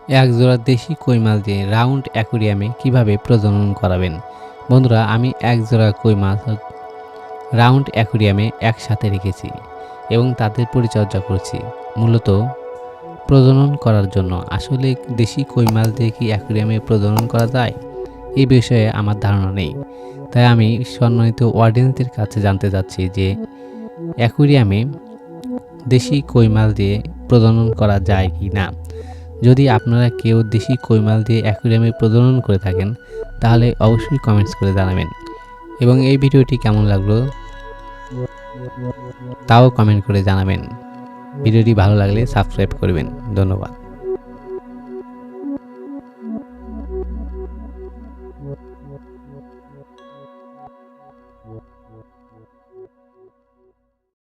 এক জোড়া দেশি কই মাছ দিয়ে রাউন্ড অ্যাকুরিয়ামে কিভাবে প্রজনন করাবেন। বন্ধুরা, আমি এক জোড়া কই মাছ রাউন্ড অ্যাকুরিয়ামে একসাথে রেখেছি এবং তাদের পরিচর্যা করছি মূলত প্রজনন করার জন্য। আসলে দেশি কই মাছ দিয়ে কি অ্যাকুরিয়ামে প্রজনন করা যায় এই বিষয়ে আমার ধারণা নেই। তাই আমি সম্মানিত অডিয়েন্সদের কাছে জানতে চাচ্ছি যে অ্যাকুরিয়ামে দেশি কই মাছ দিয়ে প্রজনন করা যায় কি না। যদি আপনারা কেউ দেশি কই মাছ দিয়ে অ্যাকুরিয়ামে প্রজনন করে থাকেন তাহলে অবশ্যই কমেন্টস করে জানাবেন এবং এই ভিডিওটি কেমন লাগলো তাও কমেন্ট করে জানাবেন। ভিডিওটি ভালো লাগলে সাবস্ক্রাইব করবেন। ধন্যবাদ।